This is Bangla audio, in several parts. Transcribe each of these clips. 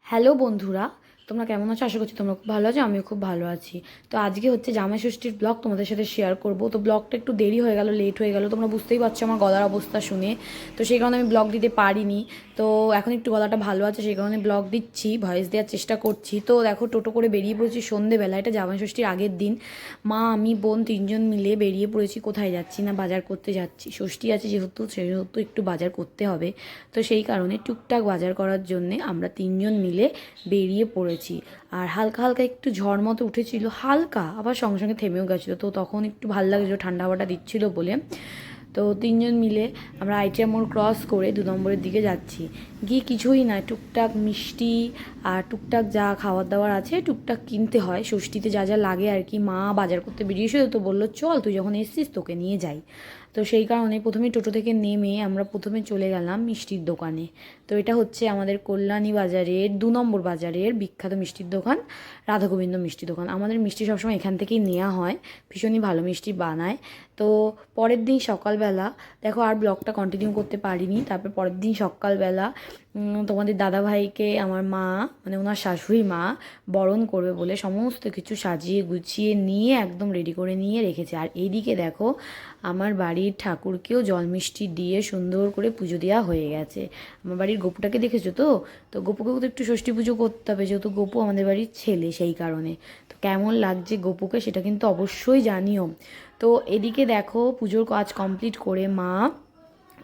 হ্যালো বন্ধুরা, তোমরা কেমন আছো? আশা করছি তোমরা খুব ভালো আছো, আমিও খুব ভালো আছি। তো আজকে হচ্ছে জামাই ষষ্ঠীর ব্লগ তোমাদের সাথে শেয়ার করব। তো ব্লগটা একটু দেরি হয়ে গেল, লেট হয়ে গেল, তোমরা বুঝতেই পারছো আমার গলার অবস্থা শুনে। তো সেই কারণে আমি ব্লগ দিতে পারিনি। তো এখন একটু গলাটা ভালো আছে, সেই কারণে ব্লগ দিচ্ছি, ভয়েস দেওয়ার চেষ্টা করছি। তো দেখো, টোটো করে বেরিয়ে পড়েছি সন্ধেবেলা, এটা জামাই ষষ্ঠীর আগের দিন। মা, আমি, বোন তিনজন মিলে বেরিয়ে পড়েছি। কোথায় যাচ্ছি না, বাজার করতে যাচ্ছি। ষষ্ঠী আছে যেহেতু, সেহেতু একটু বাজার করতে হবে। তো সেই কারণে টুকটাক বাজার করার জন্যে আমরা তিনজন মিলে বেরিয়ে পড়েছি। আর হালকা হালকা একটু ঝড় মতো উঠেছিল, হালকা আবার সঙ্গে সঙ্গে থেমেও গেছিলো। তো তখন একটু ভালো লাগছিলো, ঠান্ডা হাওয়াটা দিচ্ছিলো বলে। তো তিনজন মিলে আমরা আইটিআর মোড় ক্রস করে 2 নম্বরের দিকে যাচ্ছি। গিয়ে কিছুই না, টুকটাক মিষ্টি আর টুকটাক যা খাবার দাবার আছে টুকটাক কিনতে হয়, ষষ্ঠীতে যা যা লাগে আর কি। মা বাজার করতে বেরিয়েছিল, তো বললো চল, তুই যখন এসছিস তোকে নিয়ে যাই। তো সেই কারণে প্রথমে টোটো থেকে নেমে আমরা প্রথমে চলে গেলাম মিষ্টির দোকানে। তো এটা হচ্ছে আমাদের কল্যাণী বাজারের 2 নম্বর বাজারের বিখ্যাত মিষ্টির দোকান, রাধাগোবিন্দ মিষ্টি দোকান। আমাদের মিষ্টি সবসময় এখান থেকেই নেওয়া হয়, ভীষণই ভালো মিষ্টি বানায়। তো পরের দিন সকালবেলা, দেখো আর ব্লগটা কন্টিনিউ করতে পারিনি। তারপর পরের দিন সকালবেলা তোমাদের দাদাভাইকে আমার মা, মানে ওনার শাশুড়ি মা, বরণ করবে বলে সমস্ত কিছু সাজিয়ে গুছিয়ে নিয়ে একদম রেডি করে নিয়ে রেখেছে। আর এইদিকে দেখো, আমার বাড়ির ঠাকুরকেও জল মিষ্টি দিয়ে সুন্দর করে পুজো দেওয়া হয়ে গেছে। আমার বাড়ির গপুটাকে দেখেছো তো? তো গপুকেও তো একটু ষষ্ঠী পুজো করতে হবে, যেহেতু গপু আমাদের বাড়ির ছেলে, সেই কারণে। তো কেমন লাগছে গপুকে সেটা কিন্তু অবশ্যই জানিও। তো এদিকে দেখো, পুজোর কাজ কমপ্লিট করে মা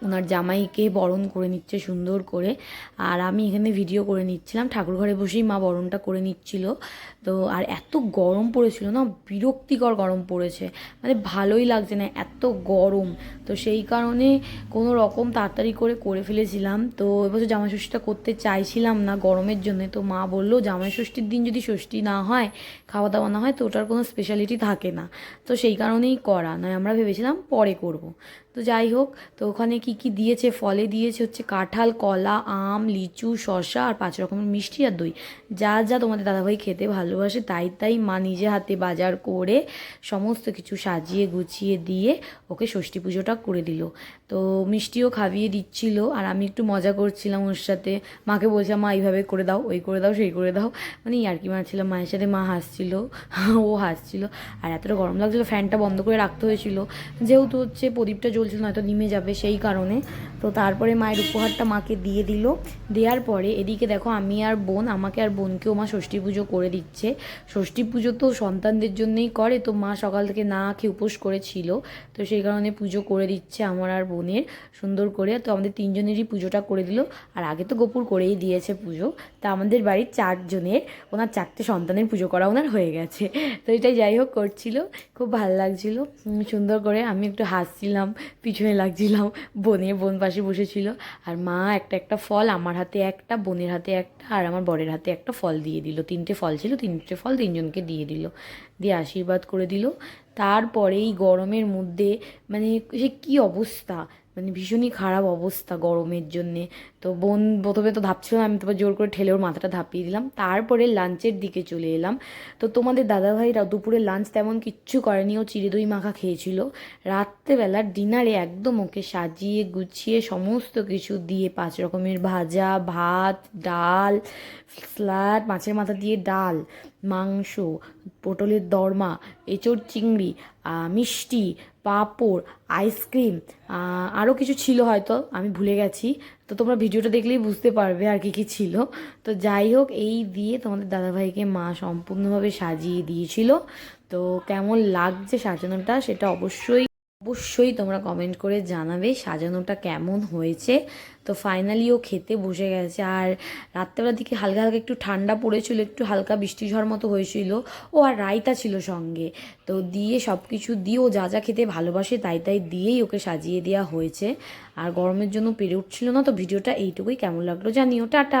ওনার জামাইকে বরণ করে নিচ্ছে সুন্দর করে। আর আমি এখানে ভিডিও করে নিচ্ছিলাম, ঠাকুর ঘরে বসেই মা বরণটা করে নিচ্ছিল। তো আর এত গরম পড়েছিল না, বিরক্তিকর গরম পড়েছে, মানে ভালোই লাগছে না, এত গরম। তো সেই কারণে কোনো রকম তাড়াতাড়ি করে করে ফেলেছিলাম। তো এবছর জামাই ষষ্ঠীটা করতে চাইছিলাম না গরমের জন্য। তো মা বললো জামাই ষষ্ঠীর দিন যদি ষষ্ঠী না হয়, খাওয়া দাওয়া না হয়, তো ওটার কোনো স্পেশালিটি থাকে না। তো সেই কারণেই করা নয়, আমরা ভেবেছিলাম পরে করব। তো যাই হোক, তো ওখানে কি কি দিয়েছে, ফলে দিয়েছে হচ্ছে কাঁঠাল, কলা, আম, লিচু, শসা আর 5 রকমের মিষ্টি আর দই। যা যা তোমাদের দাদাভাই খেতে ভালোবাসে তাই তাই মা নিজে হাতে বাজার করে সমস্ত কিছু সাজিয়ে গুছিয়ে দিয়ে ওকে ষষ্ঠী পুজোটা করে দিল। তো মিষ্টিও খাইয়ে দিচ্ছিল, আর আমি একটু মজা করছিলাম ওর সাথে। মাকে বলছিলাম, মা এইভাবে করে দাও, ওই করে দাও, সেই করে দাও, মানে ইয়ার্কি মারছিলাম মায়ের সাথে। মা হাসছিল, ও হাসছিল। আর এতটা গরম লাগছিলো, ফ্যানটা বন্ধ করে রাখতে হয়েছিল, যেহেতু হচ্ছে প্রদীপটা জ্বলছিল, নয়তো নিমে যাবে, সেই কারণে। তো তারপরে মায়ের উপহারটা মাকে দিয়ে দিল। দেওয়ার পরে এদিকে দেখো, আমি আর বোন, আমাকে আর বোনকেও মা ষষ্ঠী পুজো করে দিচ্ছে। ষষ্ঠী পুজো তো সন্তানদের জন্যই করে, তো মা সকাল থেকে না খেয়ে উপোস করেছিল। তো সেই কারণে পুজো করে দিচ্ছে আমার আর বোনের সুন্দর করে। তো আমাদের তিনজনেরই পুজোটা করে দিল। আর আগে তো গোপুর করেই দিয়েছে পুজো। তা আমাদের বাড়ির 4জনের, ওনার 4টে সন্তানের পুজো করা ওনার হয়ে গেছে। তো এটাই যাই হোক করছিল, খুব ভালো লাগছিল সুন্দর করে। আমি একটু হাসছিলাম, পিছনে লাগছিলাম, বোন পাশে বসেছিল। আর মা একটা একটা ফল, আমার হাতে একটা, বোনের হাতে একটা, আর আমার বরের হাতে একটা ফল দিয়ে দিল। 3টে ফল ছিল, 3টে ফল তিনজনকে দিয়ে দিল, দিয়ে আশীর্বাদ করে দিল। তারপরে এই গরমের মধ্যে, মানে সে কী অবস্থা, মানে ভীষণই খারাপ অবস্থা গরমের জন্যে। তো বোন প্রথমে তো ধাপছিল না, আমি তারপর জোর করে ঠেলে ওর মাথাটা ধাপিয়ে দিলাম। তারপরে লাঞ্চের দিকে চলে এলাম। তো তোমাদের দাদাভাইরা দুপুরে লাঞ্চ তেমন কিচ্ছু করেনি, ও চিড়ে দই মাখা খেয়েছিল। রাত্রেবেলা ডিনারে একদম ওকে সাজিয়ে গুছিয়ে সমস্ত কিছু দিয়ে 5 রকমের ভাজা, ভাত, ডাল, স্যালাড, মাছের মাথা দিয়ে ডাল, মাংস, পটলের দরমা, এঁচোড় চিংড়ি, মিষ্টি, পাঁপড়, আইসক্রিম, আরও কিছু ছিল হয়তো আমি ভুলে গেছি। তো তোমরা ভিডিওটা দেখলেই বুঝতে পারবে আর কি কী ছিল। তো যাই হোক, এই দিয়ে তোমাদের দাদাভাইকে মা সম্পূর্ণভাবে সাজিয়ে দিয়েছিল। তো কেমন লাগছে সাজানোটা সেটা অবশ্যই অবশ্যই তোমরা কমেন্ট করে জানাবে সাজানোটা কেমন হয়েছে। তো ফাইনালি ও খেতে বসে গেছে। আর রাত্রেবেলার দিকে হালকা হালকা একটু ঠান্ডা পড়েছিল, একটু হালকা বৃষ্টি ঝড় মতো হয়েছিল। ও আর রায়তা ছিল সঙ্গে। তো দিয়ে সব কিছু দিয়ে, ও যা যা খেতে ভালোবাসে তাই তাই দিয়েই ওকে সাজিয়ে দেওয়া হয়েছে। আর গরমের জন্য পেরে উঠছিল না। তো ভিডিওটা এইটুকুই, কেমন লাগলো জানিও, টাটা।